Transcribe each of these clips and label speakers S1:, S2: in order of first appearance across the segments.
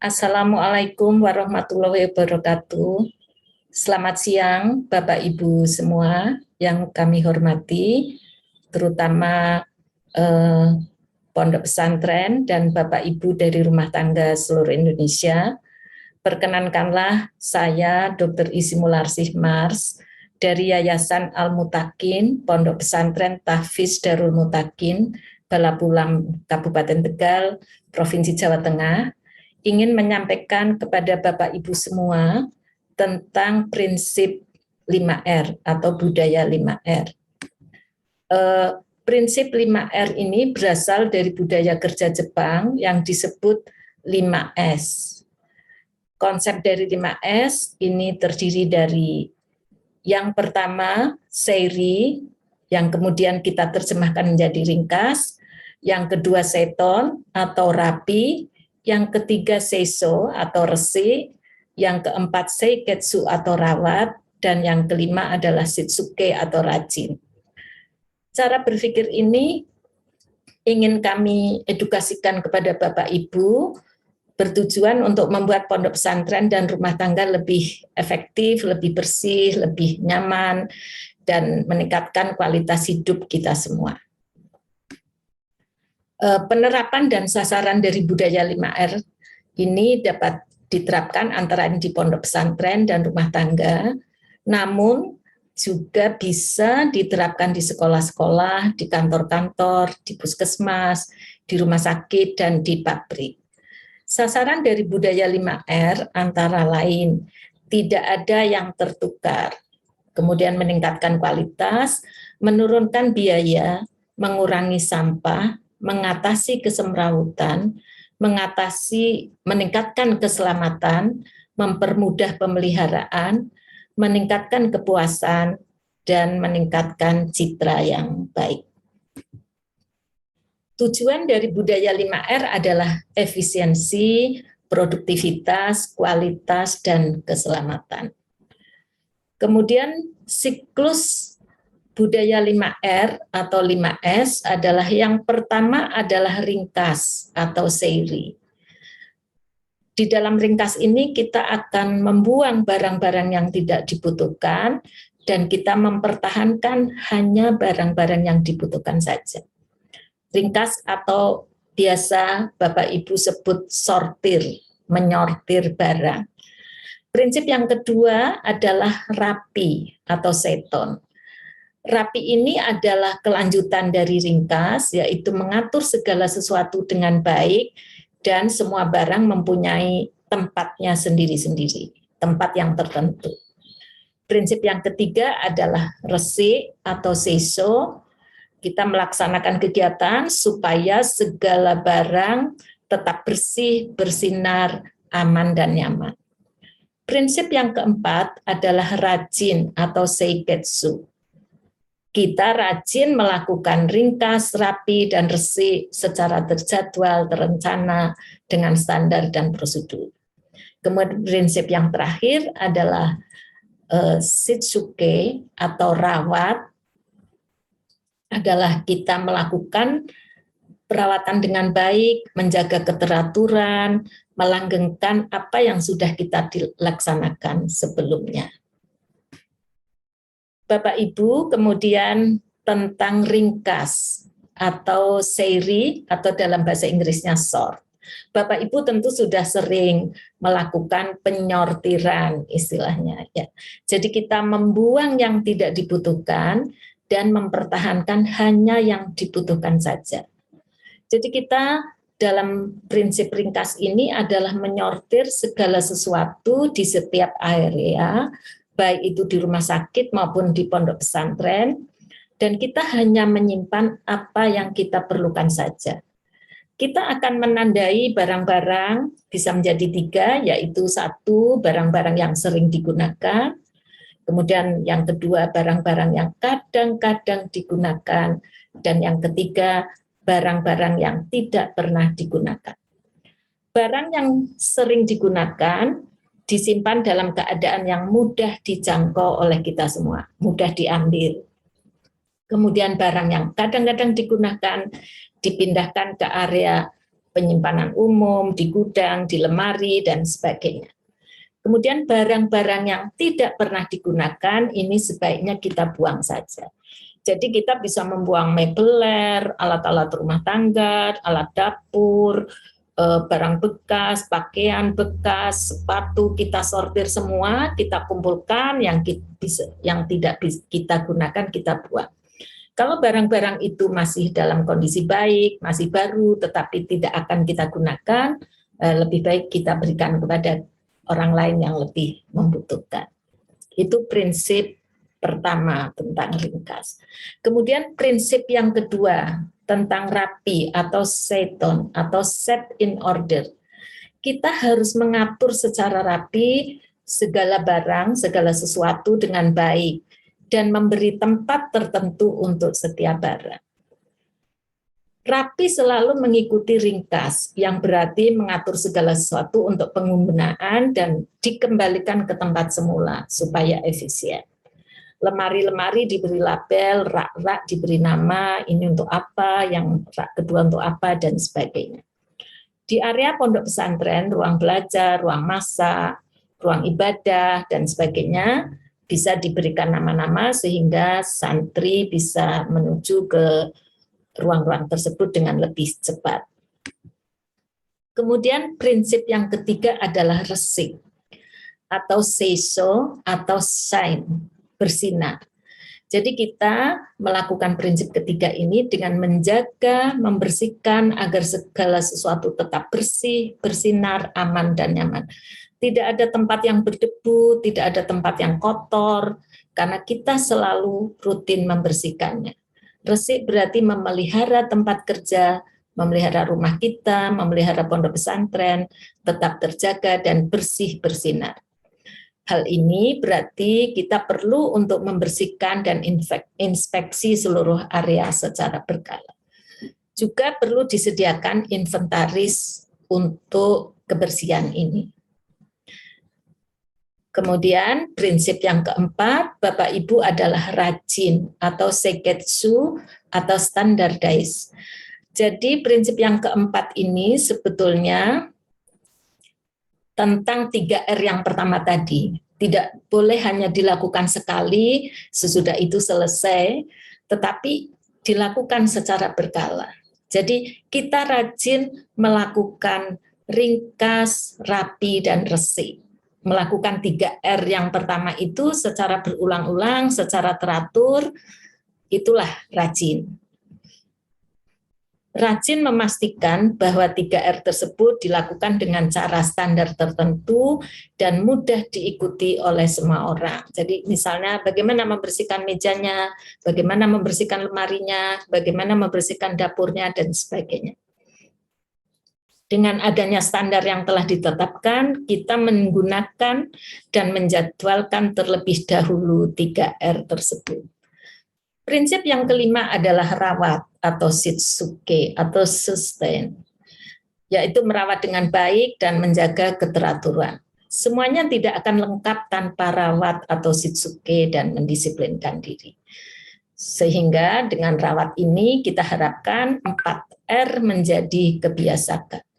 S1: Assalamualaikum warahmatullahi wabarakatuh. Selamat siang Bapak Ibu semua yang kami hormati, terutama Pondok Pesantren dan Bapak Ibu dari rumah tangga seluruh Indonesia. Perkenankanlah saya Dr. Isi Mularsih Mars dari Yayasan Al-Mutakin, Pondok Pesantren Tahfiz Darul Mutakin, Balapulam, Kabupaten Tegal, Provinsi Jawa Tengah, ingin menyampaikan kepada Bapak Ibu semua tentang prinsip 5R atau budaya 5R. Prinsip 5R ini berasal dari budaya kerja Jepang yang disebut 5S. Konsep dari 5S ini terdiri dari yang pertama, seiri, yang kemudian kita terjemahkan menjadi ringkas, yang kedua, seton atau rapi, yang ketiga, seiso atau resi, yang keempat, seiketsu atau rawat, dan yang kelima adalah shitsuke atau rajin. Cara berpikir ini ingin kami edukasikan kepada Bapak Ibu, bertujuan untuk membuat pondok pesantren dan rumah tangga lebih efektif, lebih bersih, lebih nyaman, dan meningkatkan kualitas hidup kita semua. Penerapan dan sasaran dari budaya 5R ini dapat diterapkan antara lain di pondok pesantren dan rumah tangga, namun juga bisa diterapkan di sekolah-sekolah, di kantor-kantor, di puskesmas, di rumah sakit, dan di pabrik. Sasaran dari budaya 5R antara lain tidak ada yang tertukar, kemudian meningkatkan kualitas, menurunkan biaya, mengurangi sampah, mengatasi kesemrawutan, meningkatkan keselamatan, mempermudah pemeliharaan, meningkatkan kepuasan, dan meningkatkan citra yang baik. Tujuan dari budaya 5R adalah efisiensi, produktivitas, kualitas, dan keselamatan. Kemudian siklus budaya 5R atau 5S adalah yang pertama adalah ringkas atau seiri. Di dalam ringkas ini kita akan membuang barang-barang yang tidak dibutuhkan dan kita mempertahankan hanya barang-barang yang dibutuhkan saja. Ringkas atau biasa Bapak Ibu sebut sortir, menyortir barang. Prinsip yang kedua adalah rapi atau seton. Rapi ini adalah kelanjutan dari ringkas, yaitu mengatur segala sesuatu dengan baik dan semua barang mempunyai tempatnya sendiri-sendiri, tempat yang tertentu. Prinsip yang ketiga adalah resi atau seiso. Kita melaksanakan kegiatan supaya segala barang tetap bersih, bersinar, aman, dan nyaman. Prinsip yang keempat adalah rajin atau seiketsu. Kita rajin melakukan ringkas, rapi, dan resi secara terjadwal, terencana, dengan standar dan prosedur. Kemudian prinsip yang terakhir adalah shitsuke atau rawat, adalah kita melakukan perawatan dengan baik, menjaga keteraturan, melanggengkan apa yang sudah kita dilaksanakan sebelumnya. Bapak Ibu, kemudian tentang ringkas atau seiri atau dalam bahasa Inggrisnya sort. Bapak Ibu tentu sudah sering melakukan penyortiran istilahnya ya. Jadi kita membuang yang tidak dibutuhkan dan mempertahankan hanya yang dibutuhkan saja. Jadi kita dalam prinsip ringkas ini adalah menyortir segala sesuatu di setiap area, baik itu di rumah sakit maupun di pondok pesantren, dan kita hanya menyimpan apa yang kita perlukan saja. Kita akan menandai barang-barang bisa menjadi 3, yaitu 1, barang-barang yang sering digunakan, kemudian yang kedua, barang-barang yang kadang-kadang digunakan, dan yang ketiga, barang-barang yang tidak pernah digunakan. Barang yang sering digunakan disimpan dalam keadaan yang mudah dijangkau oleh kita semua, mudah diambil. Kemudian barang yang kadang-kadang digunakan dipindahkan ke area penyimpanan umum, di gudang, di lemari, dan sebagainya. Kemudian barang-barang yang tidak pernah digunakan, ini sebaiknya kita buang saja. Jadi kita bisa membuang mebeler, alat-alat rumah tangga, alat dapur, barang bekas, pakaian bekas, sepatu, kita sortir semua, kita kumpulkan, yang tidak kita gunakan kita buang. Kalau barang-barang itu masih dalam kondisi baik, masih baru, tetapi tidak akan kita gunakan, lebih baik kita berikan kepada orang lain yang lebih membutuhkan. Itu prinsip pertama tentang ringkas. Kemudian prinsip yang kedua tentang rapi atau seton atau set in order. Kita harus mengatur secara rapi segala barang, segala sesuatu dengan baik, dan memberi tempat tertentu untuk setiap barang. Rapi selalu mengikuti ringkas, yang berarti mengatur segala sesuatu untuk penggunaan dan dikembalikan ke tempat semula supaya efisien. Lemari-lemari diberi label, rak-rak diberi nama, ini untuk apa, yang rak kedua untuk apa, dan sebagainya. Di area pondok pesantren, ruang belajar, ruang masak, ruang ibadah, dan sebagainya, bisa diberikan nama-nama sehingga santri bisa menuju ke ruang-ruang tersebut dengan lebih cepat. Kemudian prinsip yang ketiga adalah resik atau seiso atau shine, bersinar. Jadi kita melakukan prinsip ketiga ini dengan menjaga, membersihkan agar segala sesuatu tetap bersih, bersinar, aman, dan nyaman. Tidak ada tempat yang berdebu, tidak ada tempat yang kotor, karena kita selalu rutin membersihkannya. Resik berarti memelihara tempat kerja, memelihara rumah kita, memelihara pondok pesantren, tetap terjaga dan bersih bersinar. Hal ini berarti kita perlu untuk membersihkan dan inspeksi seluruh area secara berkala. Juga perlu disediakan inventaris untuk kebersihan ini. Kemudian prinsip yang keempat, Bapak Ibu adalah rajin atau seiketsu atau standardize. Jadi prinsip yang keempat ini sebetulnya tentang 3R yang pertama tadi. Tidak boleh hanya dilakukan sekali, sesudah itu selesai, tetapi dilakukan secara berkala. Jadi kita rajin melakukan ringkas, rapi, dan resik. Melakukan 3R yang pertama itu secara berulang-ulang, secara teratur, itulah rajin. Rajin memastikan bahwa 3R tersebut dilakukan dengan cara standar tertentu dan mudah diikuti oleh semua orang. Jadi misalnya bagaimana membersihkan mejanya, bagaimana membersihkan lemarinya, bagaimana membersihkan dapurnya, dan sebagainya. Dengan adanya standar yang telah ditetapkan, kita menggunakan dan menjadwalkan terlebih dahulu 3R tersebut. Prinsip yang kelima adalah rawat atau shitsuke atau sustain, yaitu merawat dengan baik dan menjaga keteraturan. Semuanya tidak akan lengkap tanpa rawat atau shitsuke dan mendisiplinkan diri. Sehingga dengan rawat ini kita harapkan 4R menjadi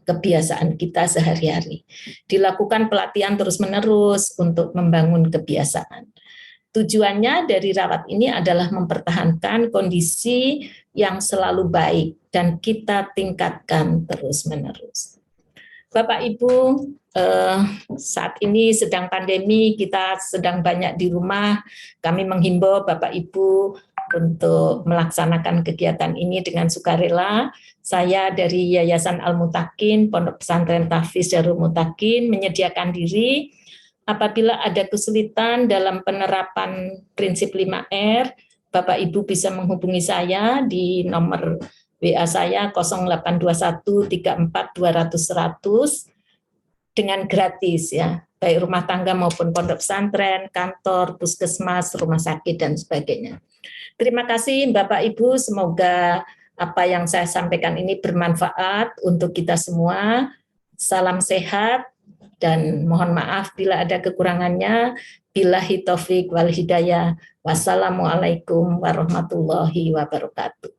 S1: kebiasaan kita sehari-hari. Dilakukan pelatihan terus-menerus untuk membangun kebiasaan. Tujuannya dari rawat ini adalah mempertahankan kondisi yang selalu baik dan kita tingkatkan terus-menerus. Bapak Ibu, saat ini sedang pandemi, kita sedang banyak di rumah. Kami menghimbau Bapak Ibu untuk melaksanakan kegiatan ini dengan sukarela. Saya dari Yayasan Al-Mutakin, Pondok Pesantren Tahfiz Darul Mutakin, menyediakan diri apabila ada kesulitan dalam penerapan prinsip 5R, Bapak Ibu bisa menghubungi saya di nomor WA saya 0821 34 200 100 dengan gratis ya, baik rumah tangga maupun pondok pesantren, kantor, puskesmas, rumah sakit, dan sebagainya. Terima kasih Bapak Ibu, semoga apa yang saya sampaikan ini bermanfaat untuk kita semua. Salam sehat. Dan mohon maaf bila ada kekurangannya. Billahi taufik wal hidayah. Wassalamualaikum warahmatullahi wabarakatuh.